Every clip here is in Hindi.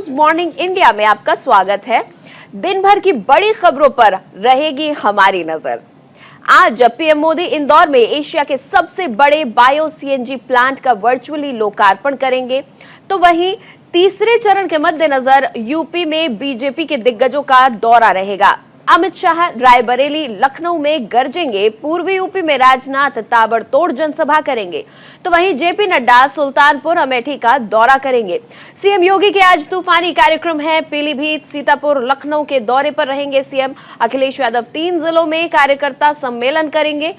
न्यूज मॉर्निंग इंडिया में आपका स्वागत है। दिन भर की बड़ी खबरों पर रहेगी हमारी नजर। आज पीएम मोदी इंदौर में एशिया के सबसे बड़े बायो सीएनजी प्लांट का वर्चुअली लोकार्पण करेंगे। तो वहीं तीसरे चरण के मद्देनजर यूपी में बीजेपी के दिग्गजों का दौरा रहेगा। अमित शाह रायबरेली लखनऊ में गरजेंगे। पूर्वी यूपी में राजनाथ ताबड़तोड़ जनसभा करेंगे। तो वहीं जेपी नड्डा सुल्तानपुर अमेठी का दौरा करेंगे। सीएम योगी के आज तूफानी कार्यक्रम है। पीलीभीत, सीतापुर, लखनऊ के दौरे पर रहेंगे सीएम अखिलेश यादव। 3 जिलों में कार्यकर्ता सम्मेलन करेंगे।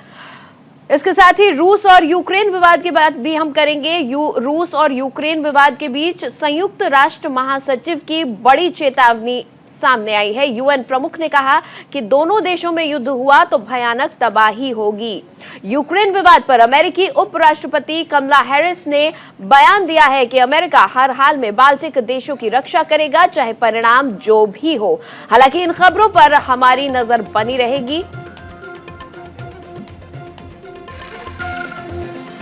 इसके साथ ही रूस और यूक्रेन विवाद की बात भी हम करेंगे। रूस और यूक्रेन विवाद के बीच संयुक्त राष्ट्र महासचिव की बड़ी चेतावनी सामने आई है। यूएन प्रमुख ने कहा कि दोनों देशों में युद्ध हुआ तो भयानक तबाही होगी। यूक्रेन विवाद पर अमेरिकी उपराष्ट्रपति कमला हैरिस ने बयान दिया है कि अमेरिका हर हाल में बाल्टिक देशों की रक्षा करेगा, चाहे परिणाम जो भी हो। हालांकि इन खबरों पर हमारी नजर बनी रहेगी,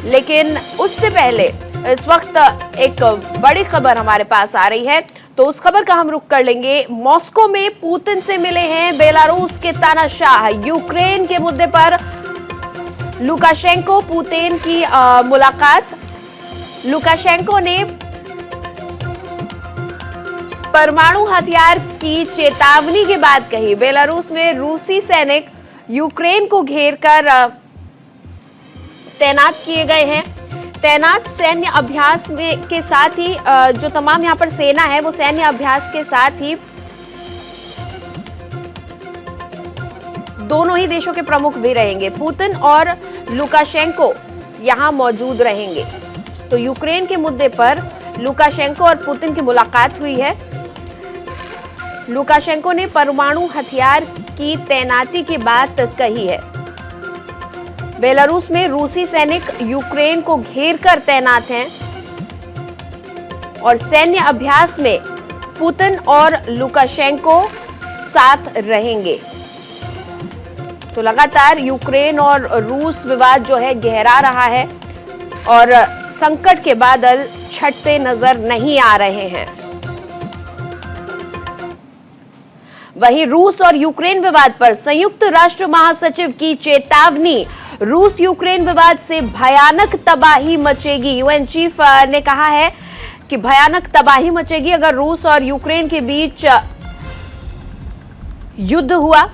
लेकिन उससे पहले इस वक्त एक बड़ी खबर हमारे पास आ रही है, तो उस खबर का हम रुख कर लेंगे। मॉस्को में पुतिन से मिले हैं बेलारूस के तानाशाह। यूक्रेन के मुद्दे पर लुकाशेंको पुतिन की मुलाकात। लुकाशेंको ने परमाणु हथियार की चेतावनी की बात कही। बेलारूस में रूसी सैनिक यूक्रेन को घेरकर तैनात किए गए हैं। तैनात सैन्य अभ्यास में के साथ ही जो तमाम यहाँ पर सेना है वो सैन्य अभ्यास के साथ ही दोनों ही देशों के प्रमुख भी रहेंगे। पुतिन और लुकाशेंको यहाँ मौजूद रहेंगे। तो यूक्रेन के मुद्दे पर लुकाशेंको और पुतिन की मुलाकात हुई है। लुकाशेंको ने परमाणु हथियार की तैनाती की बात कही है। बेलारूस में रूसी सैनिक यूक्रेन को घेरकर तैनात हैं और सैन्य अभ्यास में पुतिन और लुकाशेंको साथ रहेंगे। तो लगातार यूक्रेन और रूस विवाद जो है गहरा रहा है और संकट के बादल छटते नजर नहीं आ रहे हैं। वहीं रूस और यूक्रेन विवाद पर संयुक्त राष्ट्र महासचिव की चेतावनी। रूस यूक्रेन विवाद से भयानक तबाही मचेगी। यूएन चीफ ने कहा है कि भयानक तबाही मचेगी अगर रूस और यूक्रेन के बीच युद्ध हुआ,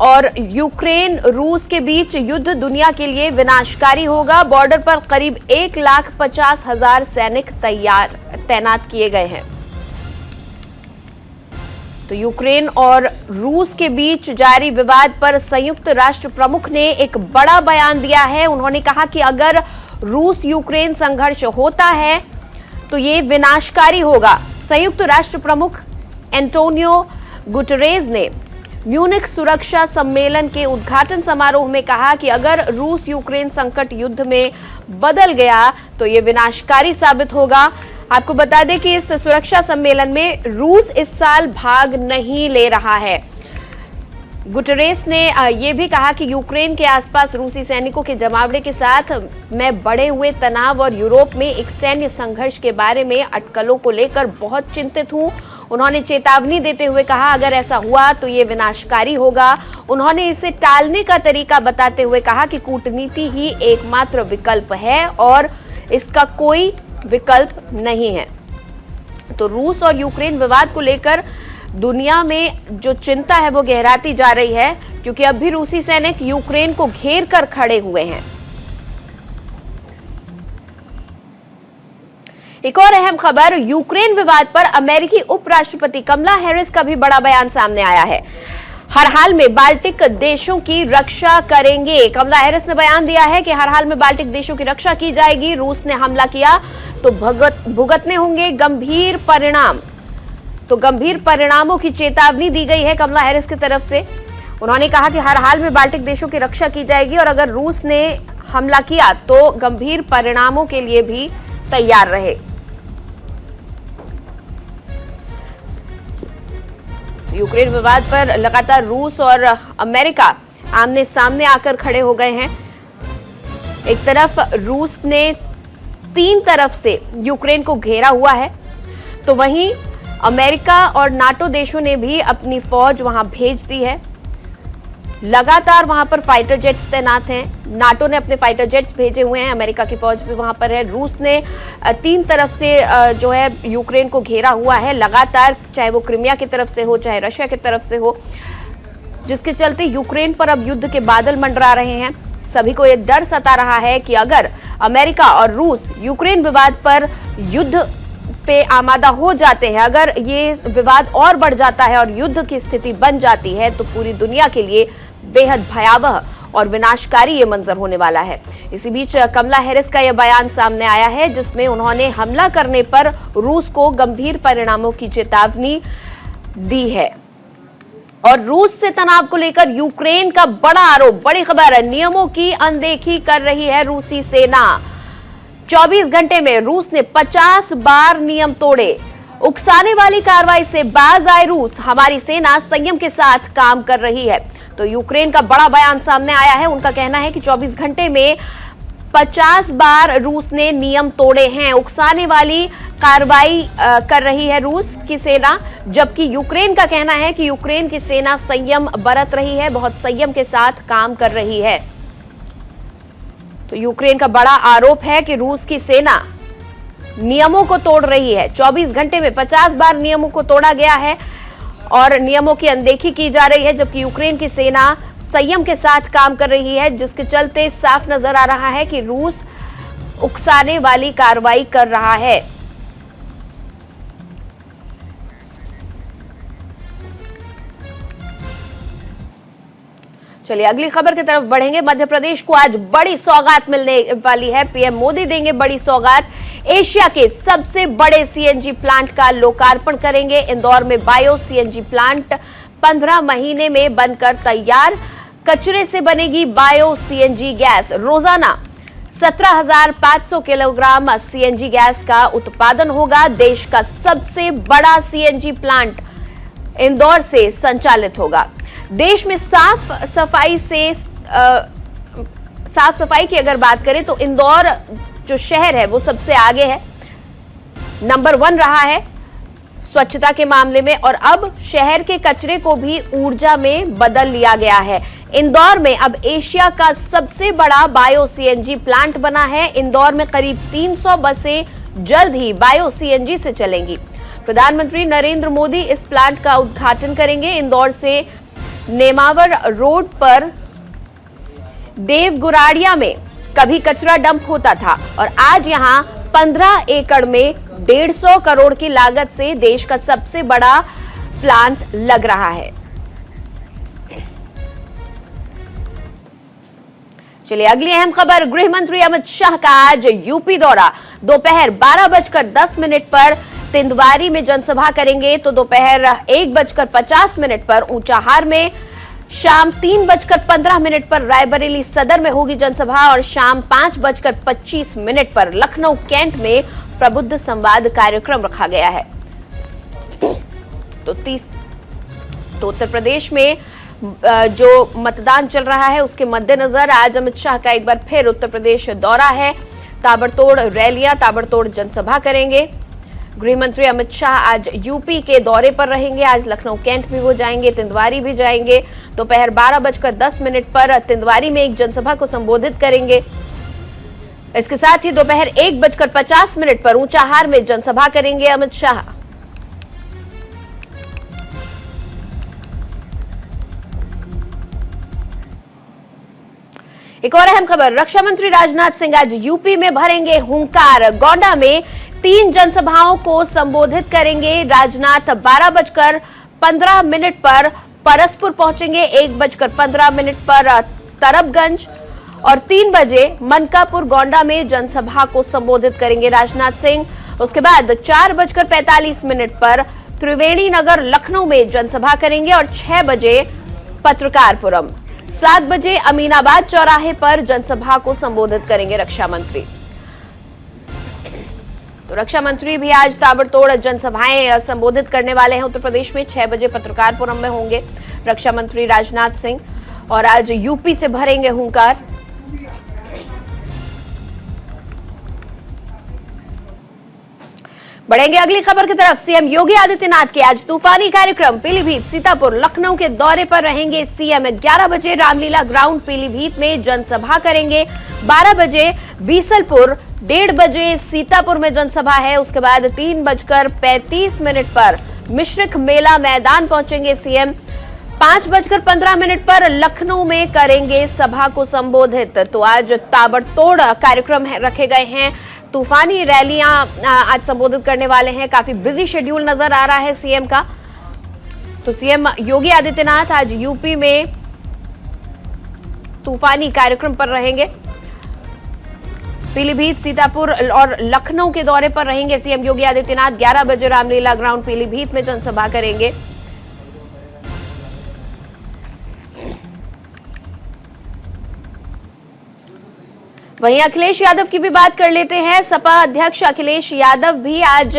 और यूक्रेन रूस के बीच युद्ध दुनिया के लिए विनाशकारी होगा। बॉर्डर पर करीब 1,50,000 सैनिक तैनात किए गए हैं। तो यूक्रेन और रूस के बीच जारी विवाद पर संयुक्त राष्ट्र प्रमुख ने एक बड़ा बयान दिया है। उन्होंने कहा कि अगर रूस यूक्रेन संघर्ष होता है तो ये विनाशकारी होगा। संयुक्त राष्ट्र प्रमुख एंटोनियो गुटेरेस ने म्यूनिख सुरक्षा सम्मेलन के उद्घाटन समारोह में कहा कि अगर रूस यूक्रेन संकट युद्ध में बदल गया तो ये विनाशकारी साबित होगा। आपको बता दें कि इस सुरक्षा सम्मेलन में रूस इस साल भाग नहीं ले रहा है। गुटेरेस ने यह भी कहा कि यूक्रेन के आसपास रूसी सैनिकों के जमावड़े के साथ मैं बढ़े हुए तनाव और यूरोप में एक सैन्य संघर्ष के बारे में अटकलों को लेकर बहुत चिंतित हूं। उन्होंने चेतावनी देते हुए कहा अगर ऐसा हुआ तो ये विनाशकारी होगा। उन्होंने इसे टालने का तरीका बताते हुए कहा कि कूटनीति ही एकमात्र विकल्प है और इसका कोई विकल्प नहीं है। तो रूस और यूक्रेन विवाद को लेकर दुनिया में जो चिंता है वो गहराती जा रही है, क्योंकि अब भी रूसी सैनिक यूक्रेन को घेर कर खड़े हुए हैं। एक और अहम खबर, यूक्रेन विवाद पर अमेरिकी उपराष्ट्रपति कमला हैरिस का भी बड़ा बयान सामने आया है। हर हाल में बाल्टिक देशों की रक्षा करेंगे। कमला हैरिस ने बयान दिया है कि हर हाल में बाल्टिक देशों की रक्षा की जाएगी। रूस ने हमला किया तो भुगतने होंगे गंभीर परिणाम। तो गंभीर परिणामों की चेतावनी दी गई है कमला हैरिस की तरफ से। उन्होंने कहा कि हर हाल में बाल्टिक देशों की रक्षा की जाएगी और अगर रूस ने हमला किया तो गंभीर परिणामों के लिए भी तैयार रहे। यूक्रेन विवाद पर लगातार रूस और अमेरिका आमने सामने आकर खड़े हो गए हैं। एक तरफ रूस ने 3 तरफ से यूक्रेन को घेरा हुआ है, तो वहीं अमेरिका और नाटो देशों ने भी अपनी फौज वहां भेज दी है। लगातार वहां पर फाइटर जेट्स तैनात हैं। नाटो ने अपने फाइटर जेट्स भेजे हुए हैं, अमेरिका की फौज भी वहां पर है। रूस ने तीन तरफ से जो है यूक्रेन को घेरा हुआ है लगातार, चाहे वो क्रीमिया की तरफ से हो चाहे रशिया की तरफ से हो, जिसके चलते यूक्रेन पर अब युद्ध के बादल मंडरा रहे हैं। सभी को यह डर सता रहा है कि अगर अमेरिका और रूस यूक्रेन विवाद पर युद्ध पे आमादा हो जाते हैं, अगर ये विवाद और बढ़ जाता है और युद्ध की स्थिति बन जाती है, तो पूरी दुनिया के लिए बेहद भयावह और विनाशकारी ये मंजर होने वाला है। इसी बीच कमला हैरिस का यह बयान सामने आया है, जिसमें उन्होंने हमला करने पर रूस को गंभीर परिणामों की चेतावनी दी है। और रूस से तनाव को लेकर यूक्रेन का बड़ा आरोप, बड़ी खबर, नियमों की अनदेखी कर रही है रूसी सेना। 24 घंटे में रूस ने 50 बार नियम तोड़े। उकसाने वाली कार्रवाई से बाज आए रूस, हमारी सेना संयम के साथ काम कर रही है। तो यूक्रेन का बड़ा बयान सामने आया है। उनका कहना है कि 24 घंटे में 50 बार रूस ने नियम तोड़े हैं। उकसाने वाली कार्रवाई कर रही है रूस की सेना, जबकि यूक्रेन का कहना है कि यूक्रेन की सेना संयम बरत रही है, बहुत संयम के साथ काम कर रही है। तो यूक्रेन का बड़ा आरोप है कि रूस की सेना नियमों को तोड़ रही है। 24 घंटे में 50 बार नियमों को तोड़ा गया है और नियमों की अनदेखी की जा रही है, जबकि यूक्रेन की सेना संयम के साथ काम कर रही है, जिसके चलते साफ नजर आ रहा है कि रूस उकसाने वाली कार्रवाई कर रहा है। चलिए अगली खबर की तरफ बढ़ेंगे। मध्य प्रदेश को आज बड़ी सौगात मिलने वाली है। पीएम मोदी देंगे बड़ी सौगात। एशिया के सबसे बड़े सीएनजी प्लांट का लोकार्पण करेंगे। इंदौर में बायो सीएनजी प्लांट 15 महीने में बनकर तैयार। कचरे से बनेगी बायो सीएनजी गैस। रोजाना 17,500 किलोग्राम सीएनजी गैस का उत्पादन होगा। देश का सबसे बड़ा सीएनजी प्लांट इंदौर से संचालित होगा। देश में साफ सफाई की अगर बात करें तो इंदौर जो शहर है वो सबसे आगे है, नंबर 1 रहा है स्वच्छता के मामले में। और अब शहर के कचरे को भी ऊर्जा में बदल लिया गया है। इंदौर में अब एशिया का सबसे बड़ा बायो सीएनजी प्लांट बना है। इंदौर में करीब 300 बसें जल्द ही बायो सीएनजी से चलेंगी। प्रधानमंत्री नरेंद्र मोदी इस प्लांट का उद्घाटन करेंगे। इंदौर से नेमावर रोड पर देवगुराड़िया में कभी कचरा डंप होता था और आज यहां 15 एकड़ में 150 करोड़ की लागत से देश का सबसे बड़ा प्लांट लग रहा है। चलिए अगली अहम खबर, गृह मंत्री अमित शाह का आज यूपी दौरा। दोपहर 12:10 पर तिंदवारी में जनसभा करेंगे, तो दोपहर 1:50 पर ऊंचाहार में, शाम 3:15 पर रायबरेली सदर में होगी जनसभा और शाम 5:25 पर लखनऊ कैंट में प्रबुद्ध संवाद कार्यक्रम रखा गया है। तो उत्तर प्रदेश में जो मतदान चल रहा है उसके मद्देनजर आज अमित शाह का एक बार फिर उत्तर प्रदेश दौरा है। ताबड़तोड़ रैलियां, ताबड़तोड़ जनसभा करेंगे। गृह मंत्री अमित शाह आज यूपी के दौरे पर रहेंगे। आज लखनऊ कैंट भी वो जाएंगे, तिंदवारी भी जाएंगे। दोपहर 12:10 पर तिंदवारी में एक जनसभा को संबोधित करेंगे। इसके साथ ही दोपहर 1:50 पर ऊंचाहार में जनसभा करेंगे अमित शाह। एक और अहम खबर, रक्षा मंत्री राजनाथ सिंह आज यूपी में भरेंगे हुंकार। गोंडा में 3 जनसभाओं को संबोधित करेंगे। राजनाथ 12:15 पर परसपुर पहुंचेंगे, 1:15 पर तरबगंज और 3 बजे मनकापुर गोंडा में जनसभा को संबोधित करेंगे राजनाथ सिंह। उसके बाद 4:45 पर त्रिवेणी नगर लखनऊ में जनसभा करेंगे और 6 बजे पत्रकारपुरम, 7 बजे अमीनाबाद चौराहे पर जनसभा को संबोधित करेंगे रक्षा मंत्री। तो रक्षा मंत्री भी आज ताबड़तोड़ जनसभाएं संबोधित करने वाले हैं उत्तर प्रदेश में। 6 बजे पत्रकारपुरम में होंगे रक्षा मंत्री राजनाथ सिंह और आज यूपी से भरेंगे हुंकार। बढ़ेंगे अगली खबर की तरफ। सीएम योगी आदित्यनाथ के आज तूफानी कार्यक्रम पीलीभीत, सीतापुर, लखनऊ के दौरे पर रहेंगे सीएम। 11 बजे रामलीला ग्राउंड पीलीभीत में जनसभा करेंगे। 12 बजे बीसलपुर, 1:30 बजे सीतापुर में जनसभा है। उसके बाद 3:35 पर मिश्रिख मेला मैदान पहुंचेंगे सीएम। 5:15 पर लखनऊ में करेंगे सभा को संबोधित। तो आज ताबड़तोड़ कार्यक्रम रखे गए हैं। तूफानी रैलियां आज संबोधित करने वाले हैं। काफी बिजी शेड्यूल नजर आ रहा है सीएम का। तो सीएम योगी आदित्यनाथ आज यूपी में तूफानी कार्यक्रम पर रहेंगे। पीलीभीत, सीतापुर और लखनऊ के दौरे पर रहेंगे सीएम योगी आदित्यनाथ। 11 बजे रामलीला ग्राउंड पीलीभीत में जनसभा करेंगे। वहीं अखिलेश यादव की भी बात कर लेते हैं। सपा अध्यक्ष अखिलेश यादव भी आज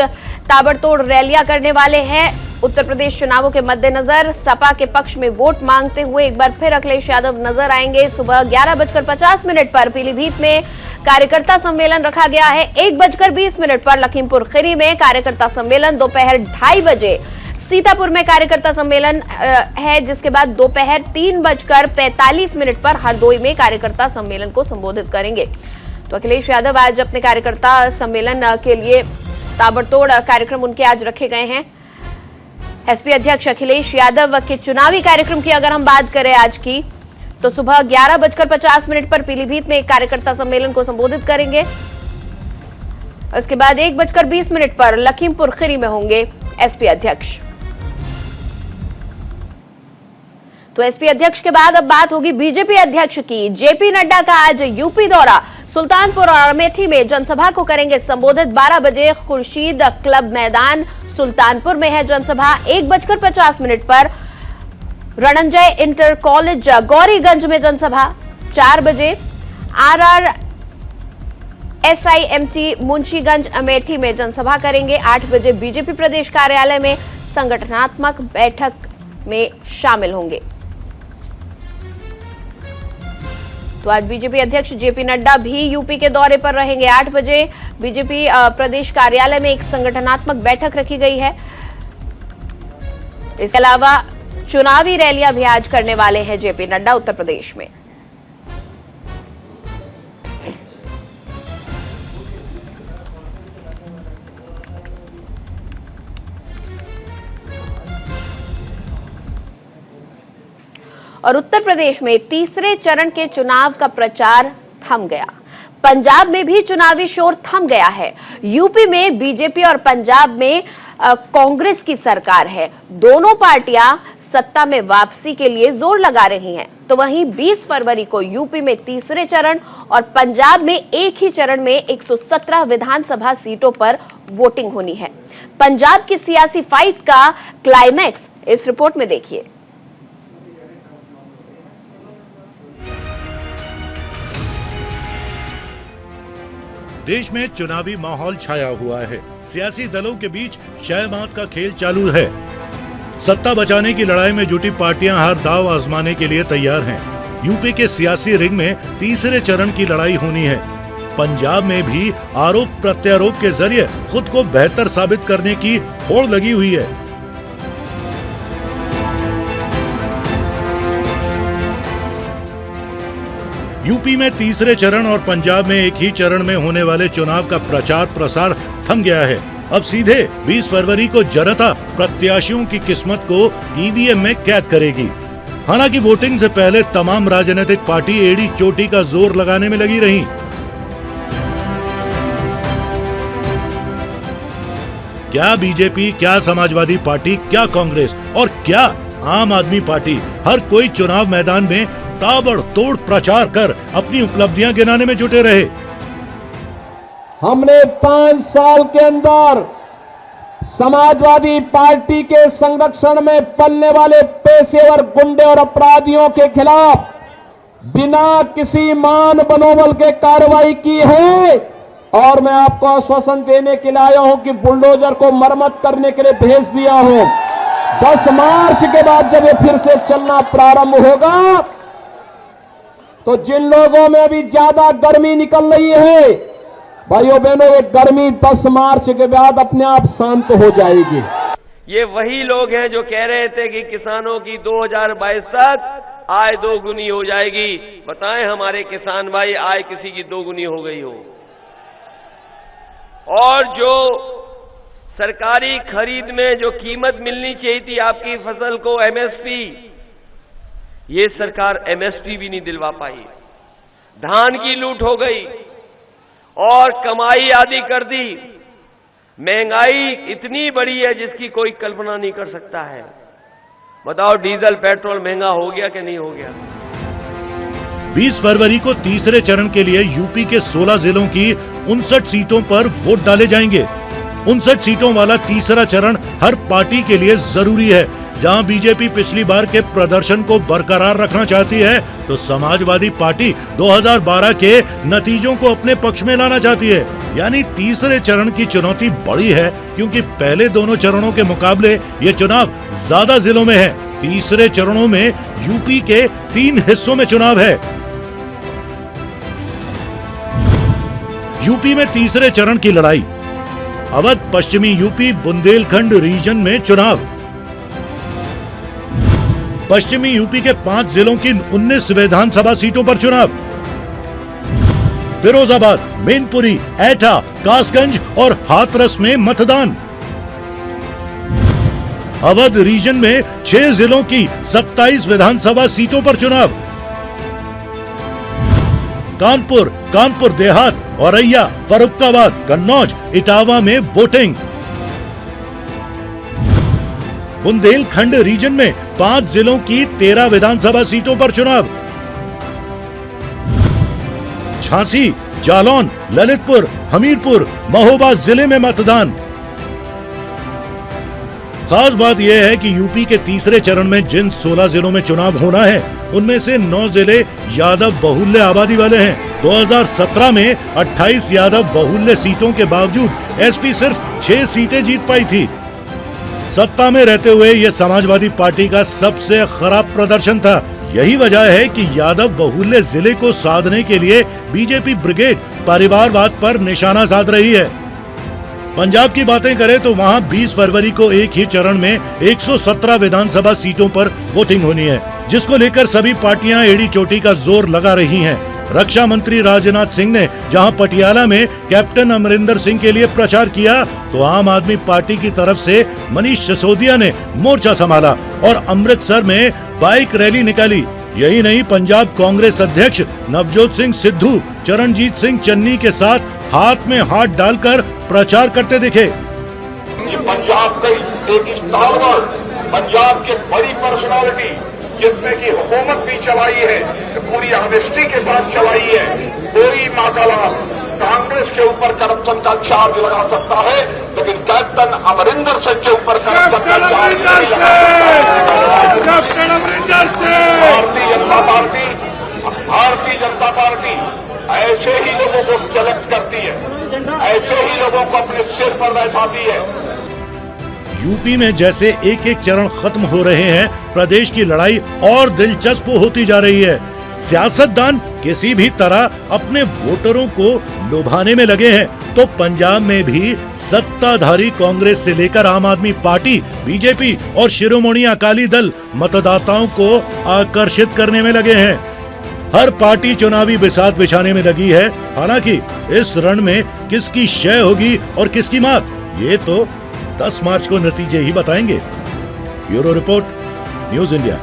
ताबड़तोड़ रैलियां करने वाले हैं। उत्तर प्रदेश चुनावों के मद्देनजर सपा के पक्ष में वोट मांगते हुए एक बार फिर अखिलेश यादव नजर आएंगे। सुबह 11:50 पर पीलीभीत में कार्यकर्ता सम्मेलन रखा गया है। 1:20 पर लखीमपुर खीरी में कार्यकर्ता सम्मेलन। दोपहर 2:30 बजे सीतापुर में कार्यकर्ता सम्मेलन है, जिसके बाद दोपहर 3:45 पर हरदोई में कार्यकर्ता सम्मेलन को संबोधित करेंगे। तो अखिलेश यादव आज अपने कार्यकर्ता सम्मेलन के लिए ताबड़तोड़ कार्यक्रम उनके आज रखे गए हैं। एसपी अध्यक्ष अखिलेश यादव के चुनावी कार्यक्रम की अगर हम बात करें आज की, तो सुबह 11:50 पर पीलीभीत में एक कार्यकर्ता सम्मेलन को संबोधित करेंगे। उसके बाद 1:20 पर लखीमपुर खीरी में होंगे एसपी अध्यक्ष। तो एसपी अध्यक्ष के बाद अब बात होगी बीजेपी अध्यक्ष की। जेपी नड्डा का आज यूपी दौरा। सुल्तानपुर और अमेठी में जनसभा को करेंगे संबोधित। 12 बजे खुर्शीद क्लब मैदान सुल्तानपुर में है जनसभा। 1:50 पर रणंजय इंटर कॉलेज गौरीगंज में जनसभा। 4 बजे RR SIMT मुंशीगंज अमेठी में जनसभा करेंगे। 8 बजे बीजेपी प्रदेश कार्यालय में संगठनात्मक बैठक में शामिल होंगे। तो आज बीजेपी अध्यक्ष जेपी नड्डा भी यूपी के दौरे पर रहेंगे। 8 बजे बीजेपी प्रदेश कार्यालय में एक संगठनात्मक बैठक रखी गई है। इसके अलावा चुनावी रैलियां भी आज करने वाले हैं जेपी नड्डा उत्तर प्रदेश में। और उत्तर प्रदेश में तीसरे चरण के चुनाव का प्रचार थम गया। पंजाब में भी चुनावी शोर थम गया है। यूपी में बीजेपी और पंजाब में कांग्रेस की सरकार है। दोनों पार्टियां सत्ता में वापसी के लिए जोर लगा रही हैं। तो वहीं 20 फरवरी को यूपी में तीसरे चरण और पंजाब में एक ही चरण में 117 विधानसभा सीटों पर वोटिंग होनी है। पंजाब की सियासी फाइट का क्लाइमैक्स इस रिपोर्ट में देखिए। देश में चुनावी माहौल छाया हुआ है। सियासी दलों के बीच शह मात का खेल चालू है। सत्ता बचाने की लड़ाई में जुटी पार्टियां हर दांव आजमाने के लिए तैयार हैं। यूपी के सियासी रिंग में तीसरे चरण की लड़ाई होनी है। पंजाब में भी आरोप प्रत्यारोप के जरिए खुद को बेहतर साबित करने की होड़ लगी हुई है। यूपी में तीसरे चरण और पंजाब में एक ही चरण में होने वाले चुनाव का प्रचार प्रसार थम गया है। अब सीधे 20 फरवरी को जनता प्रत्याशियों की किस्मत को ईवीएम में कैद करेगी। हालांकि वोटिंग से पहले तमाम राजनीतिक पार्टी एड़ी चोटी का जोर लगाने में लगी रही। क्या बीजेपी, क्या समाजवादी पार्टी, क्या कांग्रेस और क्या आम आदमी पार्टी, हर कोई चुनाव मैदान में ताबड़तोड़ प्रचार कर अपनी उपलब्धियां गिनाने में जुटे रहे। हमने 5 साल के अंदर समाजवादी पार्टी के संरक्षण में पलने वाले पेशेवर गुंडे और अपराधियों के खिलाफ बिना किसी मान बनोबल के कार्रवाई की है। और मैं आपको आश्वासन देने के लिए आया हूं कि बुलडोजर को मरम्मत करने के लिए भेज दिया हूं। 10 मार्च के बाद जब ये फिर से चलना प्रारंभ होगा, तो जिन लोगों में अभी ज्यादा गर्मी निकल रही है, भाइयों बहनों, ये गर्मी 10 मार्च के बाद अपने आप शांत हो जाएगी। ये वही लोग हैं जो कह रहे थे कि किसानों की 2022 तक आय दोगुनी हो जाएगी। बताएं हमारे किसान भाई, आय किसी की दोगुनी हो गई हो? और जो सरकारी खरीद में जो कीमत मिलनी चाहिए थी आपकी फसल को, एमएसपी, ये सरकार एमएसपी भी नहीं दिलवा पाई। धान की लूट हो गई और कमाई आधी कर दी। महंगाई इतनी बड़ी है जिसकी कोई कल्पना नहीं कर सकता है। बताओ, डीजल पेट्रोल महंगा हो गया कि नहीं हो गया? 20 फरवरी को तीसरे चरण के लिए यूपी के 16 जिलों की 59 सीटों पर वोट डाले जाएंगे। 59 सीटों वाला तीसरा चरण हर पार्टी के लिए जरूरी है। जहां बीजेपी पिछली बार के प्रदर्शन को बरकरार रखना चाहती है, तो समाजवादी पार्टी 2012 के नतीजों को अपने पक्ष में लाना चाहती है। यानी तीसरे चरण की चुनौती बड़ी है, क्योंकि पहले दोनों चरणों के मुकाबले ये चुनाव ज्यादा जिलों में है। तीसरे चरणों में यूपी के 3 हिस्सों में चुनाव है। यूपी में तीसरे चरण की लड़ाई। अवध, पश्चिमी यूपी, बुंदेलखंड रीजन में चुनाव। पश्चिमी यूपी के 5 जिलों की 19 विधानसभा सीटों पर चुनाव। फिरोजाबाद, मैनपुरी, एटा, कासगंज और हाथरस में मतदान। अवध रीजन में 6 जिलों की 27 विधानसभा सीटों पर चुनाव। कानपुर, कानपुर देहात, औरैया, फर्रुखाबाद, कन्नौज, इटावा में वोटिंग। बुंदेलखंड रीजन में 5 जिलों की 13 विधानसभा सीटों पर चुनाव। झांसी, जालौन, ललितपुर, हमीरपुर, महोबा जिले में मतदान। खास बात यह है कि यूपी के तीसरे चरण में जिन 16 जिलों में चुनाव होना है, उनमें से 9 जिले यादव बहुल्य आबादी वाले हैं। 2017 में 28 यादव बहुल्य सीटों के बावजूद एसपी सिर्फ 6 सीटें जीत पाई थी। सत्ता में रहते हुए यह समाजवादी पार्टी का सबसे खराब प्रदर्शन था। यही वजह है कि यादव बहुल्य जिले को साधने के लिए बीजेपी ब्रिगेड परिवारवाद पर निशाना साध रही है। पंजाब की बातें करें तो वहां 20 फरवरी को एक ही चरण में 117 विधानसभा सीटों पर वोटिंग होनी है, जिसको लेकर सभी पार्टियां एड़ी चोटी का जोर लगा रही हैं। रक्षा मंत्री राजनाथ सिंह ने जहां पटियाला में कैप्टन अमरिंदर सिंह के लिए प्रचार किया, तो आम आदमी पार्टी की तरफ से मनीष सिसोदिया ने मोर्चा संभाला और अमृतसर में बाइक रैली निकाली। यही नहीं, पंजाब कांग्रेस अध्यक्ष नवजोत सिंह सिद्धू चरणजीत सिंह चन्नी के साथ हाथ में हाथ डालकर प्रचार करते दिखे। पंजाब से एक स्टालवर्ड, पंजाब के बड़ी पर्सनालिटी, जिसने की हुकूमत भी चलाई है, पूरी ऑनेस्टी के साथ चलाई है। कोई माकाला कांग्रेस के ऊपर करप्शन का चार्ज लगा सकता है, लेकिन कैप्टन अमरिंदर सिंह के ऊपर करप्शन का चार्ज नहीं लगा सकता। भारतीय जनता पार्टी ऐसे ही लोगों को सेलेक्ट करती है, ऐसे ही लोगों को अपने सिर पर बैठाती है। यूपी में जैसे एक एक चरण खत्म हो रहे हैं, प्रदेश की लड़ाई और दिलचस्प होती जा रही है। सियासतदान किसी भी तरह अपने वोटरों को लुभाने में लगे हैं, तो पंजाब में भी सत्ताधारी कांग्रेस से लेकर आम आदमी पार्टी, बीजेपी और शिरोमणि अकाली दल मतदाताओं को आकर्षित करने में लगे हैं। हर पार्टी चुनावी बिसात बिछाने में लगी है। हालांकि इस रण में किसकी जय होगी और किसकी मात, ये तो 10 मार्च को नतीजे ही बताएंगे। Bureau report, news India.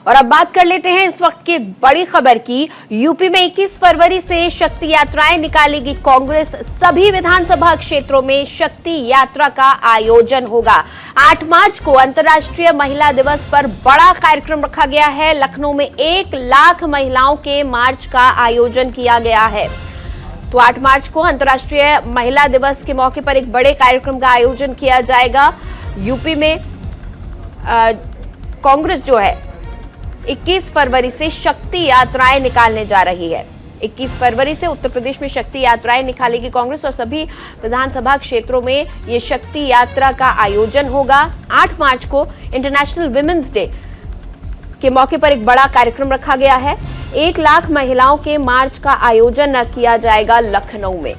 और अब बात कर लेते हैं इस वक्त की एक बड़ी खबर की। यूपी में 21 फरवरी से शक्ति यात्राएं निकालेगी कांग्रेस। सभी विधानसभा क्षेत्रों में शक्ति यात्रा का आयोजन होगा। 8 मार्च को अंतर्राष्ट्रीय महिला दिवस पर बड़ा कार्यक्रम रखा गया है। लखनऊ में 1 लाख महिलाओं के मार्च का आयोजन किया गया है। तो 8 मार्च को अंतर्राष्ट्रीय महिला दिवस के मौके पर एक बड़े कार्यक्रम का आयोजन किया जाएगा। यूपी में कांग्रेस जो है 21 फरवरी से शक्ति यात्राएं निकालने जा रही है। 21 फरवरी से उत्तर प्रदेश में शक्ति यात्राएं निकालेगी कांग्रेस और सभी विधानसभा क्षेत्रों में ये शक्ति यात्रा का आयोजन होगा। 8 मार्च को इंटरनेशनल विमेंस डे के मौके पर एक बड़ा कार्यक्रम रखा गया है। 1 लाख महिलाओं के मार्च का आयोजन किया जाएगा लखनऊ में।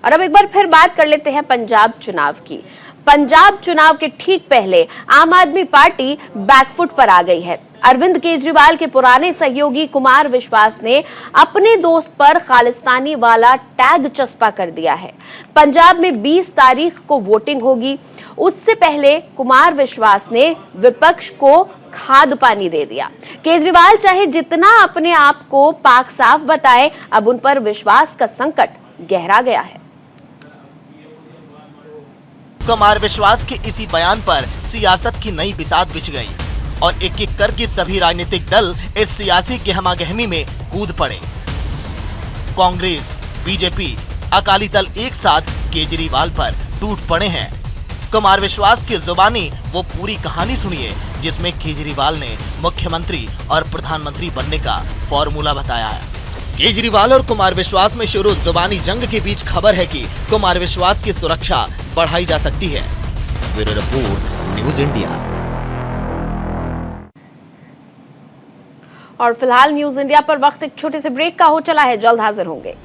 और अब एक बार फिर बात कर लेते हैं पंजाब चुनाव की। पंजाब चुनाव के ठीक पहले आम आदमी पार्टी बैकफुट पर आ गई है। अरविंद केजरीवाल के पुराने सहयोगी कुमार विश्वास ने अपने दोस्त पर खालिस्तानी वाला टैग चस्पा कर दिया है। पंजाब में 20 तारीख को वोटिंग होगी। उससे पहले कुमार विश्वास ने विपक्ष को खाद पानी दे दिया। केजरीवाल चाहे जितना अपने आप को पाक साफ बताए, अब उन पर विश्वास का संकट गहरा गया है। कुमार विश्वास के इसी बयान पर सियासत की नई बिसात बिछ गई और एक एक करके सभी राजनीतिक दल इस सियासी गहमागहमी में कूद पड़े। कांग्रेस, बीजेपी, अकाली दल एक साथ केजरीवाल पर टूट पड़े हैं। कुमार विश्वास की जुबानी वो पूरी कहानी सुनिए जिसमें केजरीवाल ने मुख्यमंत्री और प्रधानमंत्री बनने का फॉर्मूला बताया है। केजरीवाल और कुमार विश्वास में शुरू जुबानी जंग के बीच खबर है कि कुमार विश्वास की सुरक्षा बढ़ाई जा सकती है। Bureau report, news India. और फिलहाल न्यूज़ इंडिया पर वक्त एक छोटे से ब्रेक का हो चला है, जल्द हाजिर होंगे।